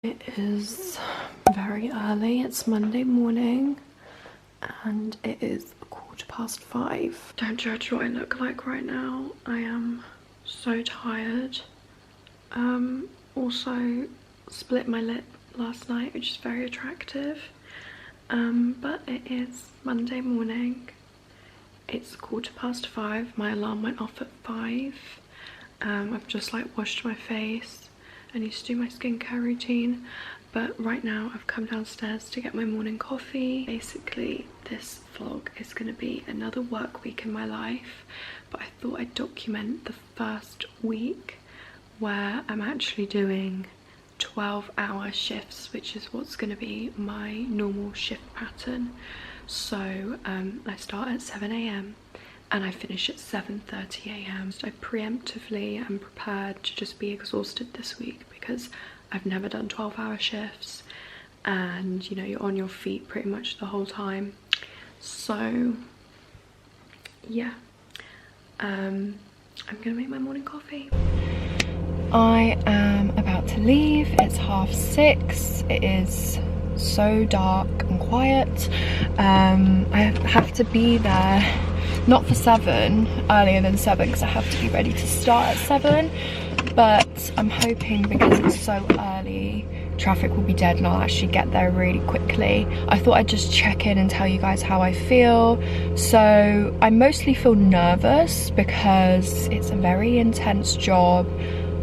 It is very early, it's Monday morning and it is 5:15. Don't judge what I look like right now. I am so tired. Also split my lip last night, which is very attractive. But it is Monday morning. It's 5:15. My alarm went off at 5. I've just like washed my face. I need to do my skincare routine, but right now I've come downstairs to get my morning coffee. Basically, this vlog is going to be another work week in my life, but I thought I'd document the first week where I'm actually doing 12-hour shifts, which is what's going to be my normal shift pattern. So I start at 7 AM and I finish at 7:30 AM. So I preemptively am prepared to just be exhausted this week because I've never done 12-hour shifts and you know, you're on your feet pretty much the whole time. So yeah, I'm gonna make my morning coffee. I am about to leave. It's 6:30. It is so dark and quiet. I have to be there not for 7, earlier than 7, because I have to be ready to start at 7, but I'm hoping because it's so early traffic will be dead and I'll actually get there really quickly. I thought I'd just check in and tell you guys how I feel. So I mostly feel nervous because it's a very intense job.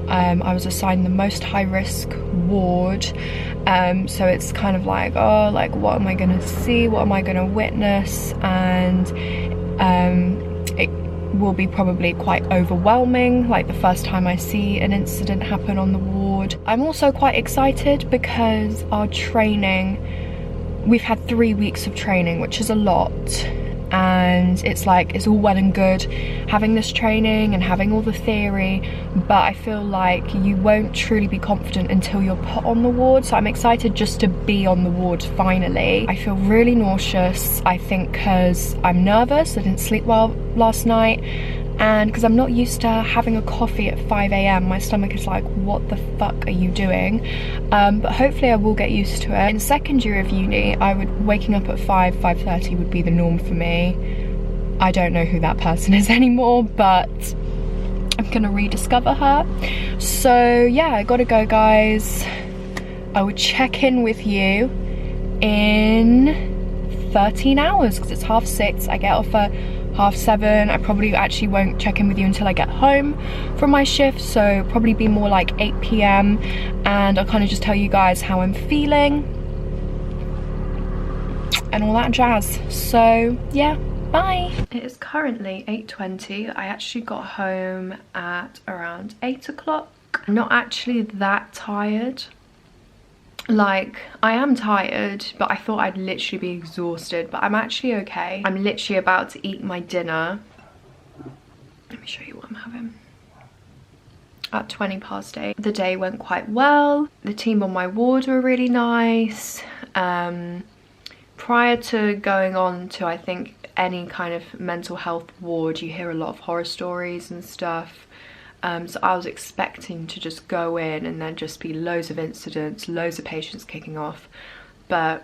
I was assigned the most high-risk ward, so it's kind of like, oh, like what am I gonna see, what am I gonna witness, and it will be probably quite overwhelming, like the first time I see an incident happen on the ward. I'm also quite excited because our training, we've had 3 weeks of training, which is a lot, and it's like, it's all well and good having this training and having all the theory, but I feel like you won't truly be confident until you're put on the ward. So I'm excited just to be on the ward finally. I feel really nauseous, I think because I'm nervous, I didn't sleep well last night, and because I'm not used to having a coffee at 5 AM, my stomach is like, what the fuck are you doing? But hopefully I will get used to it. In second year of uni, waking up at 5:30 would be the norm for me. I don't know who that person is anymore, but I'm gonna rediscover her. So yeah, I gotta go, guys. I will check in with you in 13 hours because it's 6:30. I get off at 7:30. I probably actually won't check in with you until I get home from my shift, so probably be more like 8 PM, and I'll kind of just tell you guys how I'm feeling and all that jazz. So yeah, bye. It is currently 8:20. I actually got home at around 8 o'clock. I'm not actually that tired. Like, I am tired, but I thought I'd literally be exhausted, but I'm actually okay. I'm literally about to eat my dinner. Let me show you what I'm having. At 8:20. The day went quite well. The team on my ward were really nice. Prior to going on to, I think, any kind of mental health ward, you hear a lot of horror stories and stuff. So I was expecting to just go in and then just be loads of incidents, loads of patients kicking off, but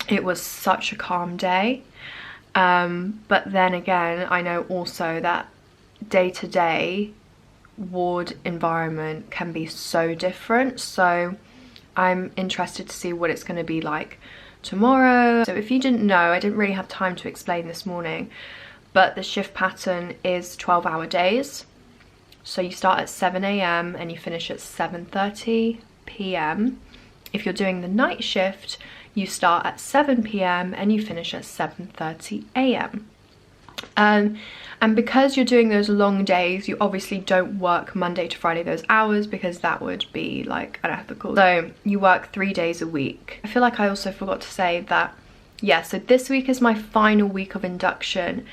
it was such a calm day. But then again, I know also that day-to-day ward environment can be so different, so I'm interested to see what it's going to be like tomorrow. So if you didn't know, I didn't really have time to explain this morning, but the shift pattern is 12-hour days. So you start at 7 AM and you finish at 7:30 PM. If you're doing the night shift, you start at 7 PM and you finish at 7:30 AM. And because you're doing those long days, you obviously don't work Monday to Friday those hours because that would be like unethical. So you work 3 days a week. I feel like I also forgot to say that, yeah, so this week is my final week of induction,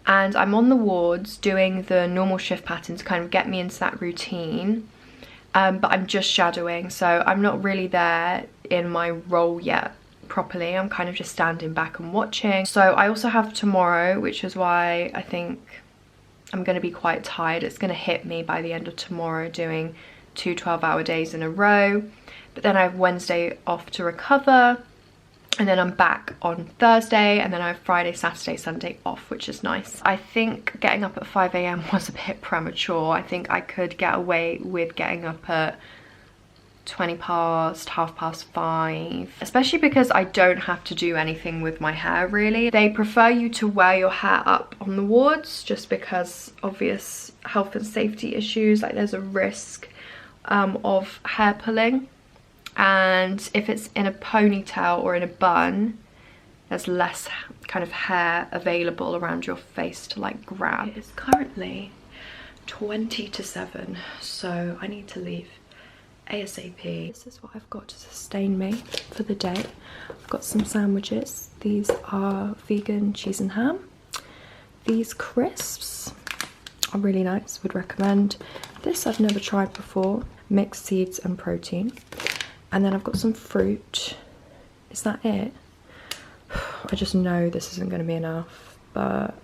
and I'm on the wards doing the normal shift pattern to kind of get me into that routine. But I'm just shadowing, so I'm not really there in my role yet properly. I'm kind of just standing back and watching. So I also have tomorrow, which is why I think I'm going to be quite tired. It's going to hit me by the end of tomorrow doing 2 12-hour days in a row, but then I have Wednesday off to recover, and then I'm back on Thursday, and then I have Friday, Saturday, Sunday off, which is nice. I think getting up at 5 AM was a bit premature. I think I could get away with getting up at 20 past, 5:30, especially because I don't have to do anything with my hair really. They prefer you to wear your hair up on the wards just because obvious health and safety issues, like there's a risk of hair pulling, and if it's in a ponytail or in a bun, there's less kind of hair available around your face to like grab. It is currently 20 to 7, so I need to leave ASAP. This is what I've got to sustain me for the day. I've got some sandwiches. These are vegan cheese and ham. These crisps are really nice, would recommend. This I've never tried before. Mixed seeds and protein. And then I've got some fruit. Is that it? I just know this isn't going to be enough, but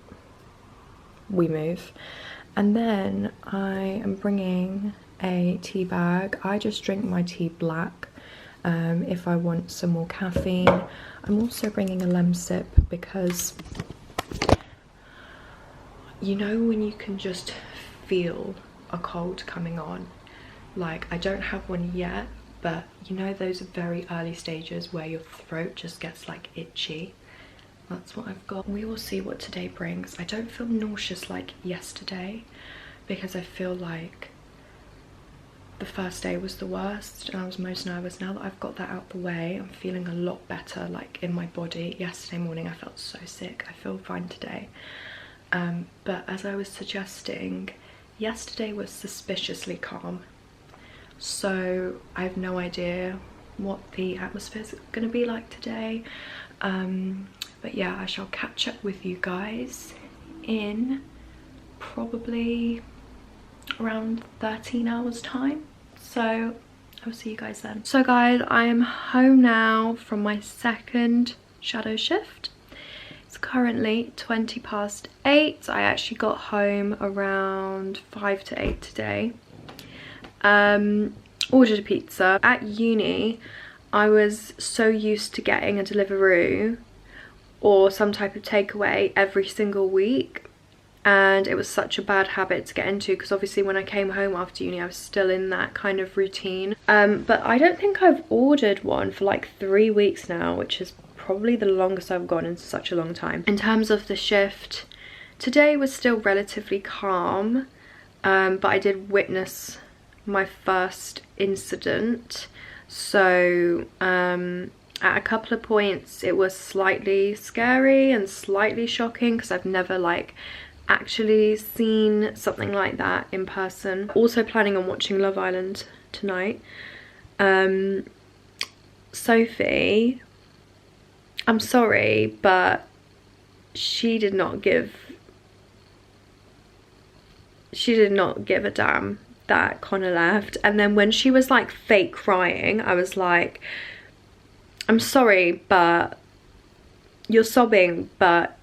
we move. And then I am bringing a tea bag. I just drink my tea black if I want some more caffeine. I'm also bringing a lemon sip because you know when you can just feel a cold coming on. Like, I don't have one yet, but you know those very early stages where your throat just gets like itchy. That's what I've got. We will see what today brings. I don't feel nauseous like yesterday because I feel like the first day was the worst and I was most nervous. Now that I've got that out the way, I'm feeling a lot better, like in my body. Yesterday morning I felt so sick. I feel fine today. But as I was suggesting, yesterday was suspiciously calm. So I have no idea what the atmosphere is going to be like today. But yeah, I shall catch up with you guys in probably around 13 hours time. So I'll see you guys then. So guys, I am home now from my second shadow shift. It's currently 20 past 8. I actually got home around 5 to 8 today. Ordered a pizza. At uni, I was so used to getting a Deliveroo or some type of takeaway every single week, and it was such a bad habit to get into because obviously when I came home after uni I was still in that kind of routine. But I don't think I've ordered one for like 3 weeks now, which is probably the longest I've gone in such a long time. In terms of the shift, today was still relatively calm, but I did witness my first incident. So at a couple of points it was slightly scary and slightly shocking because I've never like actually seen something like that in person. Also planning on watching Love Island tonight. Sophie, I'm sorry, but she did not give a damn that Connor left. And then when she was like fake crying, I was like, I'm sorry, but you're sobbing, but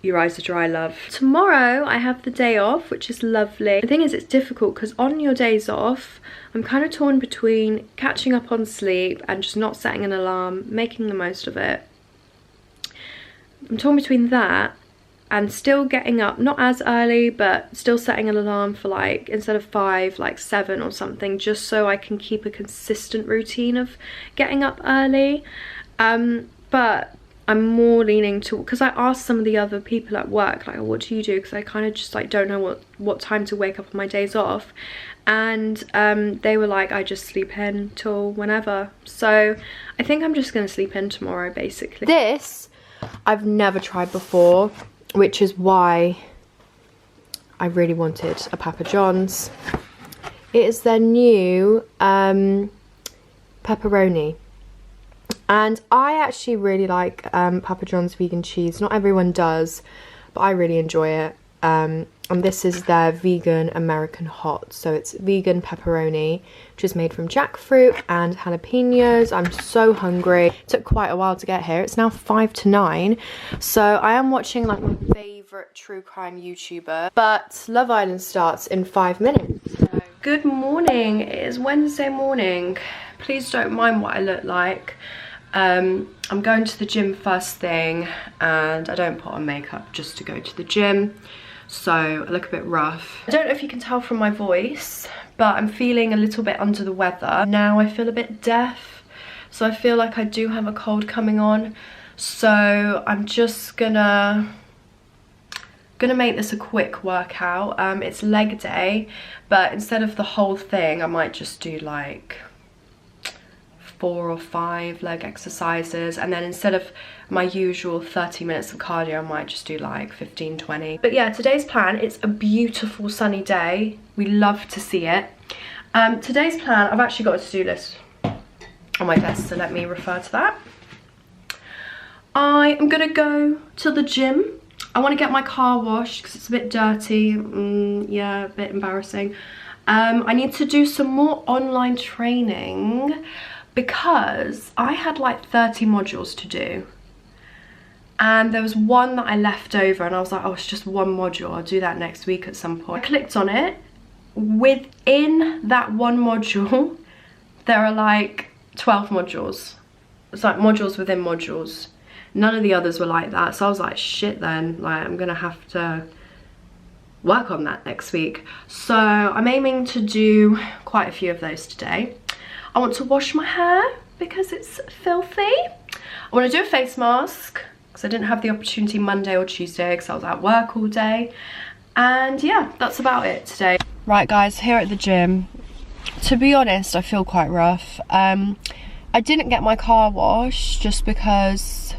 your eyes are dry, love. Tomorrow I have the day off, which is lovely. The thing is, it's difficult because on your days off I'm kind of torn between catching up on sleep and just not setting an alarm, making the most of it. I'm torn between that and still getting up, not as early, but still setting an alarm for like, instead of 5, like 7 or something, just so I can keep a consistent routine of getting up early. But I'm more leaning to, because I asked some of the other people at work, like, what do you do? Because I kind of just like don't know what time to wake up on my days off. And they were like, I just sleep in till whenever. So I think I'm just gonna sleep in tomorrow, basically. This I've never tried before, which is why I really wanted a Papa John's. It is their new pepperoni. And I actually really like Papa John's vegan cheese. Not everyone does, but I really enjoy it. And this is their vegan American hot. So it's vegan pepperoni, which is made from jackfruit and jalapenos. I'm so hungry. It took quite a while to get here. It's now 5 to 9. So I am watching like my favourite true crime YouTuber. But Love Island starts in 5 minutes. So Good morning. It is Wednesday morning. Please don't mind what I look like. I'm going to the gym first thing and I don't put on makeup just to go to the gym, so I look a bit rough. I don't know if you can tell from my voice, but I'm feeling a little bit under the weather. Now I feel a bit deaf, so I feel like I do have a cold coming on. So I'm just gonna make this a quick workout. It's leg day, but instead of the whole thing, I might just do like 4 or 5 leg exercises, and then instead of my usual 30 minutes of cardio, I might just do like 15-20. But yeah, today's plan, it's a beautiful sunny day. We love to see it. Today's plan, I've actually got a to-do list on my desk, so let me refer to that. I am gonna go to the gym. I want to get my car washed because it's a bit dirty. Yeah, a bit embarrassing. I need to do some more online training because I had like 30 modules to do. And there was one that I left over and I was like, oh, it's just one module. I'll do that next week at some point. I clicked on it. Within that one module, there are like 12 modules. It's like modules within modules. None of the others were like that, so I was like, shit then, like I'm gonna have to work on that next week. So I'm aiming to do quite a few of those today. I want to wash my hair because it's filthy. I want to do a face mask because I didn't have the opportunity Monday or Tuesday because I was at work all day. And yeah, that's about it today. Right guys, here at the gym. To be honest, I feel quite rough. I didn't get my car washed just because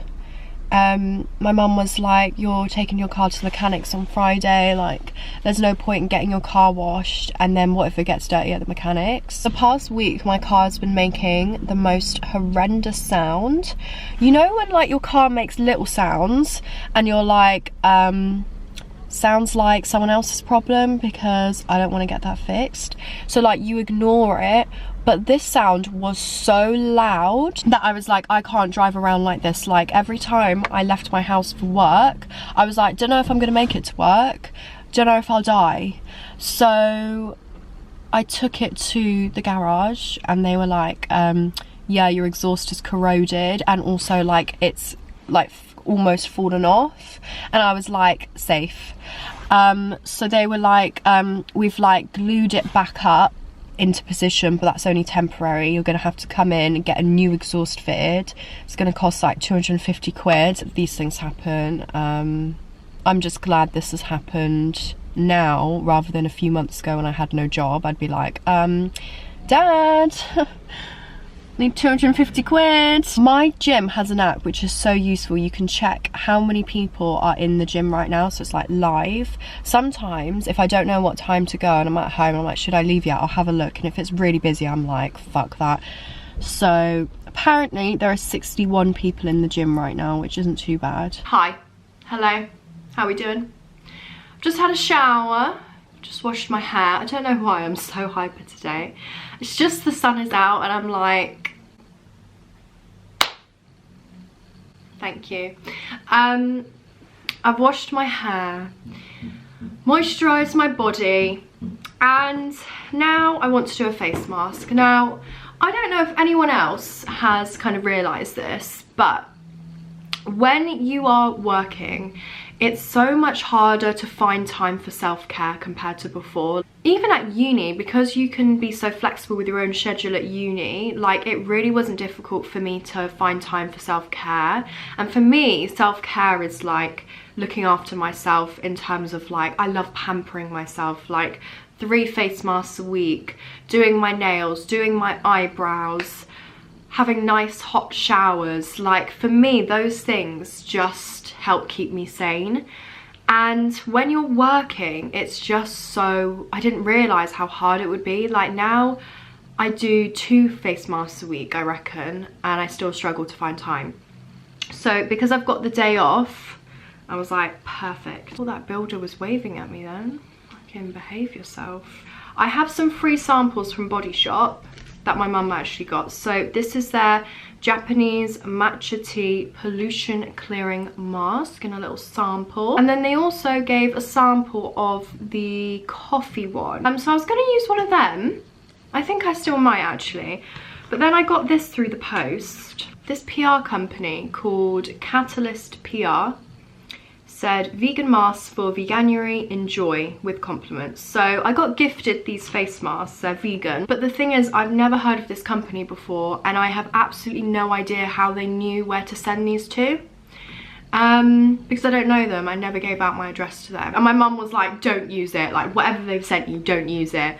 my mum was like, you're taking your car to the mechanics on Friday, like there's no point in getting your car washed, and then what if it gets dirty at the mechanics. The past week my car has been making the most horrendous sound. You know when like your car makes little sounds and you're like, sounds like someone else's problem because I don't want to get that fixed, so like you ignore it. But this sound was so loud that I was like, I can't drive around like this. Like every time I left my house for work, I was like, don't know if I'm gonna make it to work, don't know if I'll die. So I took it to the garage and they were like, yeah, your exhaust is corroded and also like it's like almost fallen off. And I was like, safe. So they were like, we've like glued it back up into position, but that's only temporary. You're gonna have to come in and get a new exhaust fitted. It's gonna cost like 250 quid. These things happen. I'm just glad this has happened now rather than a few months ago when I had no job. I'd be like, Dad, need 250 quid. My gym has an app which is so useful. You can check how many people are in the gym right now, so it's like live. Sometimes if I don't know what time to go and I'm at home, I'm like, should I leave yet? I'll have a look, and if it's really busy, I'm like, fuck that. So apparently there are 61 people in the gym right now, which isn't too bad. Hi, hello, how are we doing? I've just had a shower, just washed my hair. I don't know why I'm so hyper today. It's just the sun is out and I'm like, thank you. I've washed my hair, moisturised my body, and now I want to do a face mask. Now, I don't know if anyone else has kind of realised this, but when you are working, it's so much harder to find time for self-care compared to before. Even at uni, because you can be so flexible with your own schedule at uni, like it really wasn't difficult for me to find time for self-care. And for me, self-care is like looking after myself in terms of like, I love pampering myself, like 3 face masks a week, doing my nails, doing my eyebrows, having nice hot showers. Like for me, those things just help keep me sane. And when you're working, it's just so, I didn't realise how hard it would be. Like now I do 2 face masks a week, I reckon, and I still struggle to find time. So because I've got the day off, I was like, perfect. Well, that builder was waving at me then. Fucking behave yourself. I have some free samples from Body Shop that my mum actually got. So this is their Japanese matcha tea pollution clearing mask in a little sample. And then they also gave a sample of the coffee one. So I was going to use one of them. I think I still might actually. But then I got this through the post. This PR company called Catalyst PR said vegan masks for Veganuary, enjoy, with compliments. So I got gifted these face masks, they're vegan. But the thing is, I've never heard of this company before and I have absolutely no idea how they knew where to send these to. Because I don't know them, I never gave out my address to them. And my mum was like, don't use it, like whatever they've sent you, don't use it.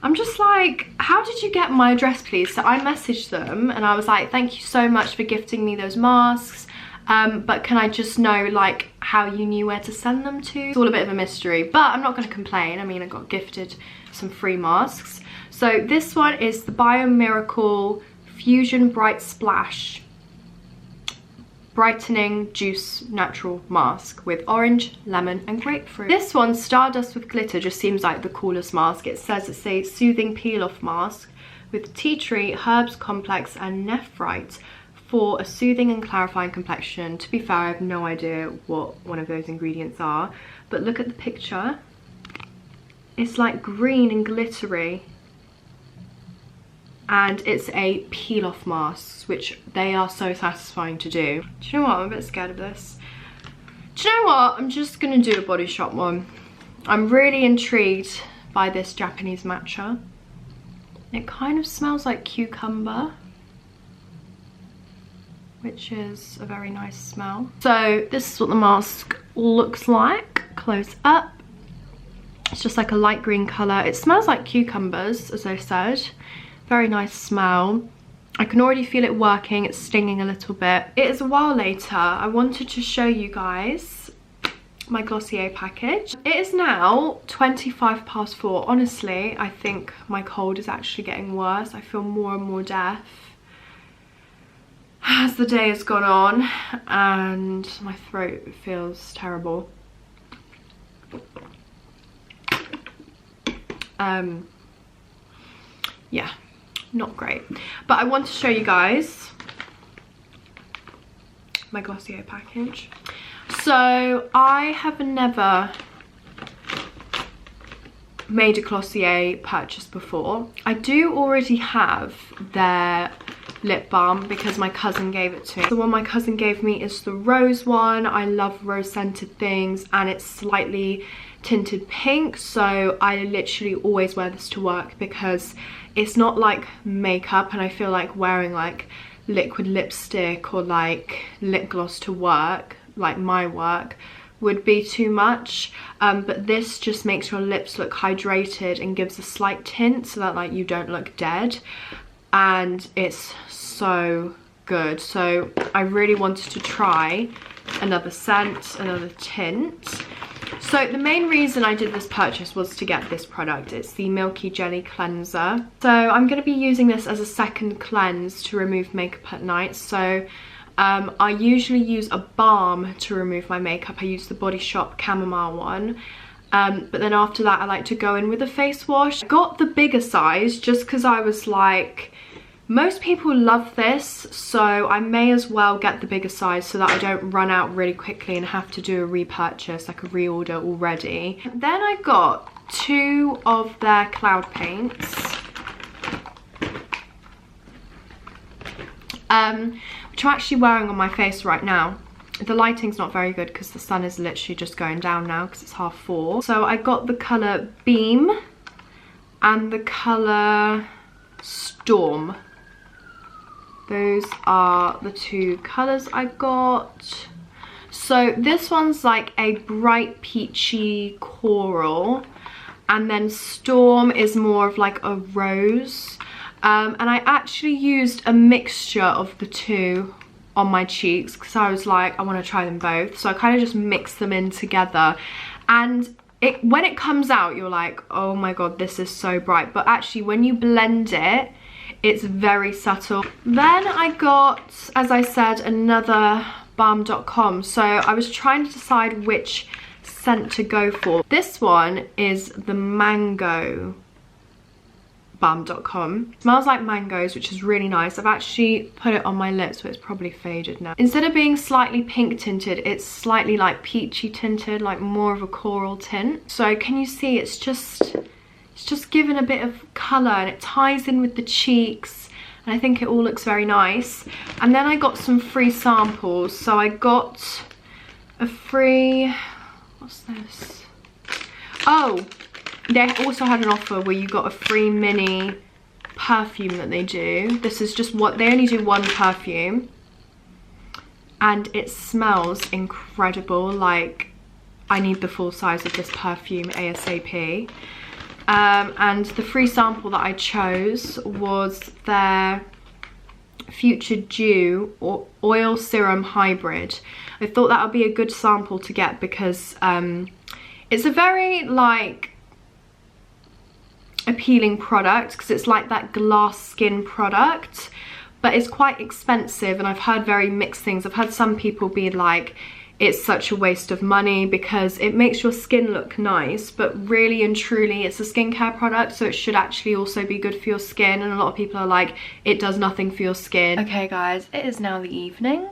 I'm just like, how did you get my address please? So I messaged them and I was like, thank you so much for gifting me those masks. But can I just know like how you knew where to send them to? It's all a bit of a mystery, but I'm not going to complain. I mean, I got gifted some free masks. So this one is the Bio Miracle Fusion Bright Splash Brightening Juice Natural Mask with orange, lemon and grapefruit. This one, Stardust with Glitter, just seems like the coolest mask. It says it's a soothing peel-off mask with tea tree, herbs complex and nephrite for a soothing and clarifying complexion. To be fair, I have no idea what one of those ingredients are, but look at the picture. It's like green and glittery. And it's a peel-off mask, which they are so satisfying to do. Do you know what? I'm a bit scared of this. Do you know what? I'm just gonna do a Body Shop one. I'm really intrigued by this Japanese matcha. It kind of smells like cucumber, which is a very nice smell. So this is what the mask looks like close up. It's just like a light green color. It smells like cucumbers, as I said. Very nice smell. I can already feel it working. It's stinging a little bit. It is a while later. I wanted to show you guys my Glossier package. It is now 4:25. Honestly, I think my cold is actually getting worse. I feel more and more deaf as the day has gone on and my throat feels terrible. Yeah, not great. But I want to show you guys my Glossier package. So I have never made a Glossier purchase before. I do already have their lip balm because my cousin gave it to me. The one my cousin gave me is the rose one. I love rose scented things and it's slightly tinted pink, so I literally always wear this to work because it's not like makeup and I feel like wearing like liquid lipstick or like lip gloss to work, like my work, would be too much. But this just makes your lips look hydrated and gives a slight tint so that like you don't look dead, and it's so good. So I really wanted to try another scent, another tint. So the main reason I did this purchase was to get this product. It's the Milky Jelly Cleanser. So I'm going to be using this as a second cleanse to remove makeup at night. So I usually use a balm to remove my makeup. I use the Body Shop Chamomile one. But then after that I like to go in with a face wash. I got the bigger size just because I was like, most people love this, so I may as well get the bigger size so that I don't run out really quickly and have to do a repurchase, like a reorder already. Then I got 2 of their cloud paints, which I'm actually wearing on my face right now. The lighting's not very good because the sun is literally just going down now because it's 4:30. So I got the colour Beam and the colour Storm. Those are the 2 colours I got. So this one's like a bright peachy coral, and then Storm is more of like a rose. And I actually used a mixture of the 2 on my cheeks because I was like, I want to try them both. So I kind of just mixed them in together, and when it comes out you're like, oh my god, this is so bright, but actually when you blend it, it's very subtle. Then I got, as I said, another balm.com. So I was trying to decide which scent to go for. This one is the mango balm.com. Smells like mangoes, which is really nice. I've actually put it on my lips, but it's probably faded now. Instead of being slightly pink tinted, it's slightly like peachy tinted, like more of a coral tint. So can you see it's just given a bit of colour, and it ties in with the cheeks, and I think it all looks very nice. And then I got some free samples. So I got a free, what's this? Oh, they also had an offer where you got a free mini perfume that they do. This is just what, they only do one perfume, and it smells incredible. Like, I need the full size of this perfume ASAP. And the free sample that I chose was their Future Dew or Oil Serum Hybrid. I thought that would be a good sample to get because it's a very like appealing product, because it's like that glass skin product, but it's quite expensive, and I've heard very mixed things. I've had some people be like, it's such a waste of money because it makes your skin look nice, but really and truly it's a skincare product, so it should actually also be good for your skin, and a lot of people are like, it does nothing for your skin. Okay guys, it is now the evening.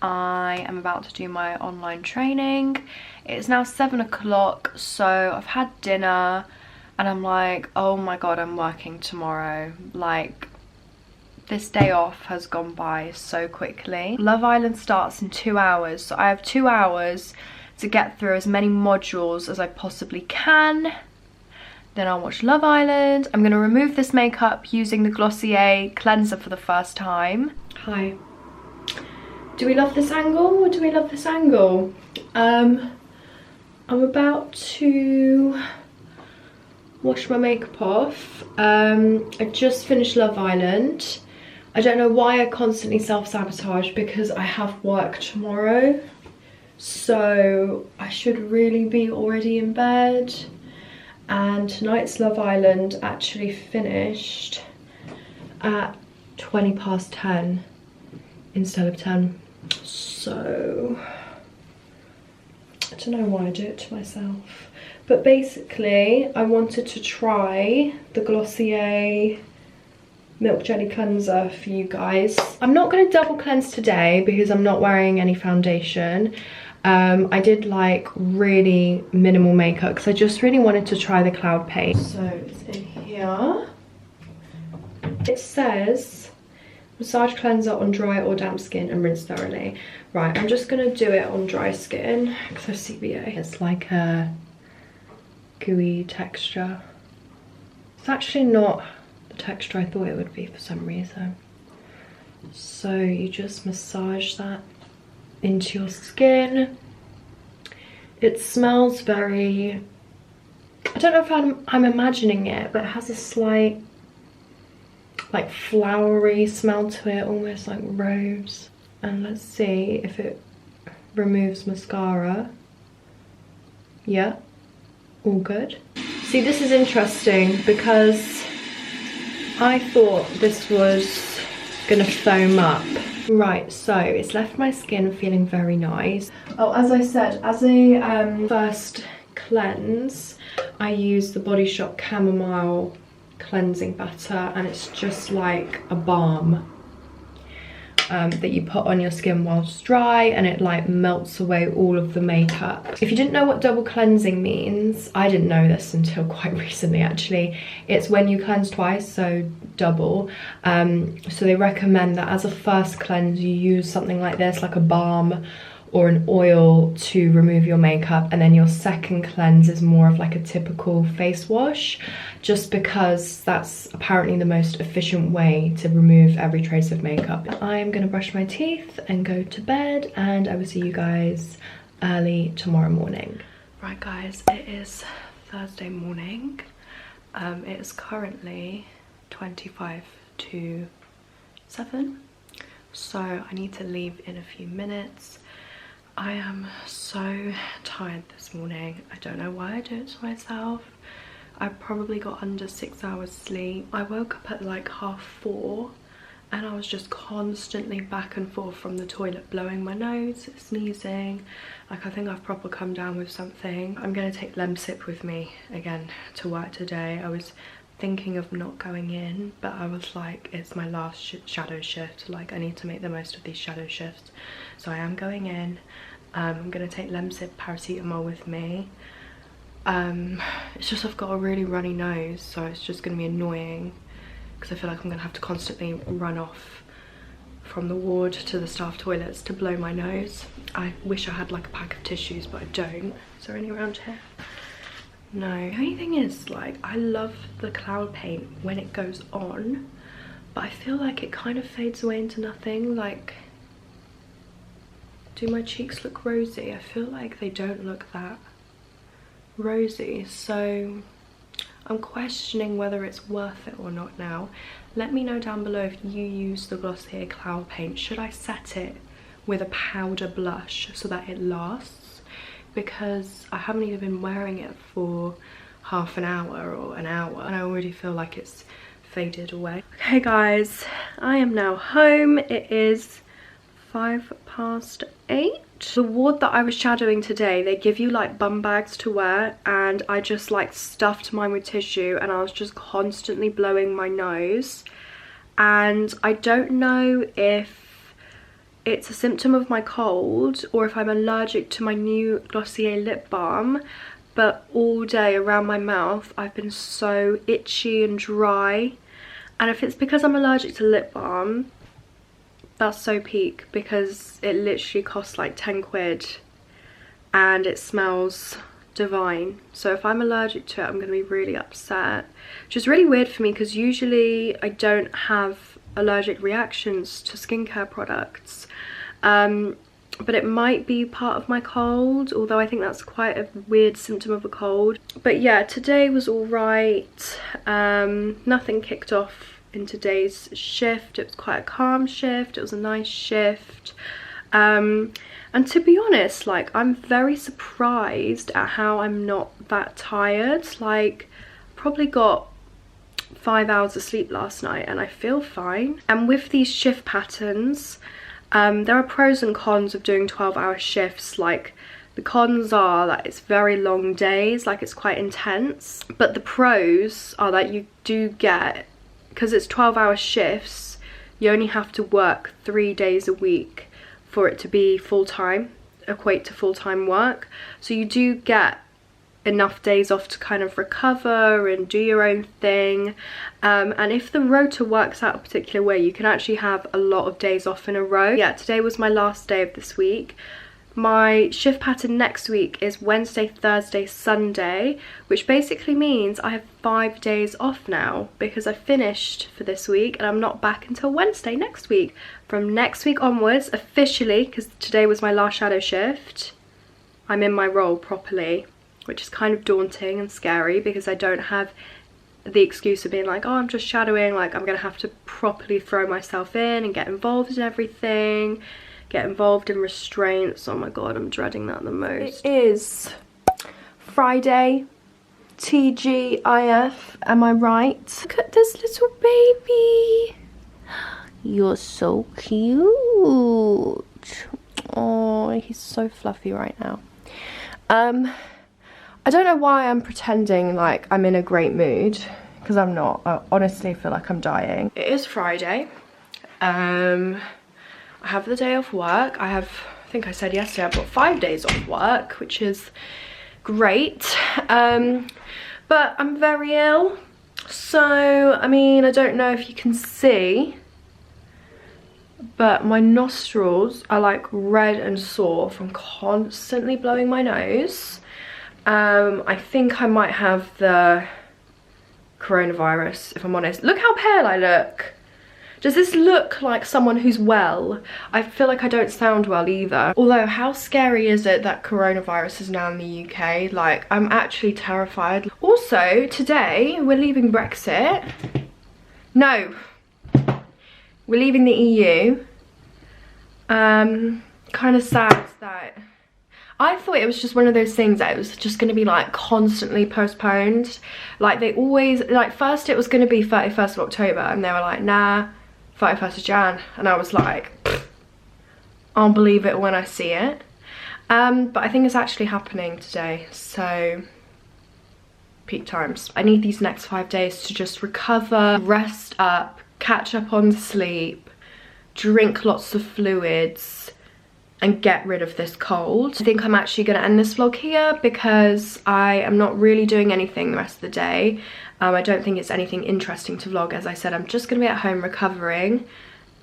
I am about to do my online training. It's now 7 o'clock, so I've had dinner, and I'm like, oh my god, I'm working tomorrow. Like, this day off has gone by so quickly. Love Island starts in 2 hours, so I have 2 hours to get through as many modules as I possibly can. Then I'll watch Love Island. I'm gonna remove this makeup using the Glossier cleanser for the first time. Hi. Do we love this angle or do we love this angle? I'm about to wash my makeup off. I just finished Love Island. I don't know why I constantly self-sabotage, because I have work tomorrow, so I should really be already in bed. And tonight's Love Island actually finished at 10 instead of 10. So I don't know why I do it to myself. But basically, I wanted to try the Glossier Milk Jelly Cleanser for you guys. I'm not going to double cleanse today because I'm not wearing any foundation. I did like really minimal makeup because I just really wanted to try the cloud paste. So it's in here. It says massage cleanser on dry or damp skin and rinse thoroughly. Right, I'm just going to do it on dry skin because of CBA. It's like a gooey texture. It's actually not the texture I thought it would be for some reason. So you just massage that into your skin. It smells very, I don't know if I'm imagining it, but it has a slight like flowery smell to it, almost like rose. And let's see if it removes mascara. Yeah, all good. See, this is interesting because I thought this was gonna foam up. Right, so it's left my skin feeling very nice. Oh, as I said, as a first cleanse, I use the Body Shop Chamomile cleansing butter, and it's just like a balm that you put on your skin whilst dry, and it like melts away all of the makeup. If you didn't know what double cleansing means, I didn't know this until quite recently actually. It's when you cleanse twice, so double. So they recommend that as a first cleanse you use something like this, like a balm or an oil to remove your makeup, and then your second cleanse is more of like a typical face wash, just because that's apparently the most efficient way to remove every trace of makeup. I am gonna brush my teeth and go to bed, and I will see you guys early tomorrow morning. Right guys, it is Thursday morning. It is currently 25 to 7, so I need to leave in a few minutes. I am so tired this morning. I don't know why I do it to myself. I probably got under 6 hours sleep. I woke up at like 4:30 and I was just constantly back and forth from the toilet, blowing my nose, sneezing. Like, I think I've proper come down with something. I'm gonna take Lemsip with me again to work today. I was thinking of not going in, but I was like, it's my last shadow shift, like I need to make the most of these shadow shifts. So I am going in. I'm gonna take Lemsip paracetamol with me. It's just I've got a really runny nose, so it's just gonna be annoying because I feel like I'm gonna have to constantly run off from the ward to the staff toilets to blow my nose. I wish I had like a pack of tissues, but I don't. Is there any around here? No. The only thing is, like, I love the cloud paint when it goes on, but I feel like it kind of fades away into nothing. Like, do my cheeks look rosy? I feel like they don't look that rosy, so I'm questioning whether it's worth it or not now. Let me know down below if you use the Glossier cloud paint. Should I set it with a powder blush so that it lasts? Because I haven't even been wearing it for half an hour or an hour and I already feel like it's faded away. Okay guys, I am now home. It is 8:05. The ward that I was shadowing today, they give you like bum bags to wear, and I just like stuffed mine with tissue and I was just constantly blowing my nose. And I don't know if it's a symptom of my cold or if I'm allergic to my new Glossier lip balm, but all day around my mouth I've been so itchy and dry. And if it's because I'm allergic to lip balm, that's so peak, because it literally costs like 10 quid and it smells divine. So if I'm allergic to it, I'm gonna be really upset, which is really weird for me because usually I don't have allergic reactions to skincare products. But it might be part of my cold, although I think that's quite a weird symptom of a cold. But yeah, today was all right. Nothing kicked off in today's shift. It was quite a calm shift. It was a nice shift. And to be honest, like, I'm very surprised at how I'm not that tired. Like, probably got 5 hours of sleep last night and I feel fine. And with these shift patterns, there are pros and cons of doing 12-hour shifts. Like, the cons are that it's very long days, like it's quite intense. But the pros are that you do get, because it's 12-hour shifts, you only have to work 3 days a week for it to be full-time, equate to full-time work. So you do get enough days off to kind of recover and do your own thing. And if the rota works out a particular way, you can actually have a lot of days off in a row. Yeah, today was my last day of this week. My shift pattern next week is Wednesday, Thursday, Sunday, which basically means I have 5 days off now because I finished for this week and I'm not back until Wednesday next week. From next week onwards, officially, because today was my last shadow shift, I'm in my role properly, which is kind of daunting and scary because I don't have the excuse of being like, oh, I'm just shadowing. Like, I'm gonna have to properly throw myself in and get involved in everything, get involved in restraints. Oh my god, I'm dreading that the most. It is Friday, TGIF, am I right? Look at this little baby. You're so cute. Oh, he's so fluffy right now. I don't know why I'm pretending like I'm in a great mood, because I'm not. I honestly feel like I'm dying. It is Friday. I have the day off work. I think I said yesterday, I've got 5 days off work, which is great. But I'm very ill. So, I mean, I don't know if you can see, but my nostrils are like red and sore from constantly blowing my nose. I think I might have the coronavirus, if I'm honest. Look how pale I look. Does this look like someone who's well? I feel like I don't sound well either. Although, how scary is it that coronavirus is now in the UK? Like, I'm actually terrified. Also, today, we're leaving Brexit. No. We're leaving the EU. Kind of sad that... I thought it was just one of those things that it was just going to be like constantly postponed. Like, they always, like, first it was going to be 31st of October and they were like, nah, 31st of Jan. And I was like, I'll believe it when I see it. But I think it's actually happening today. So peak times. I need these next 5 days to just recover, rest up, catch up on sleep, drink lots of fluids, and get rid of this cold. I think I'm actually going to end this vlog here because I am not really doing anything the rest of the day. I don't think it's anything interesting to vlog. As I said, I'm just going to be at home recovering,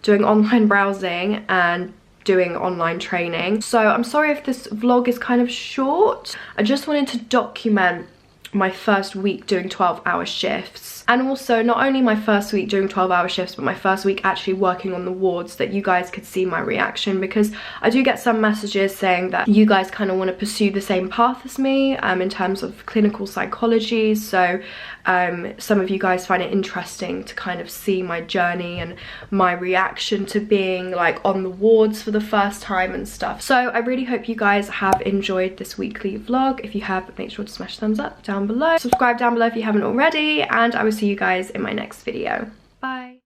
doing online browsing and doing online training. So I'm sorry if this vlog is kind of short. I just wanted to document my first week doing 12-hour shifts, and also not only my first week doing 12-hour shifts, but my first week actually working on the wards, that you guys could see my reaction, because I do get some messages saying that you guys kind of want to pursue the same path as me in terms of clinical psychology. So some of you guys find it interesting to kind of see my journey and my reaction to being like on the wards for the first time and stuff. So I really hope you guys have enjoyed this weekly vlog. If you have, make sure to smash thumbs up down below, subscribe down below if you haven't already, and I will see you guys in my next video. Bye.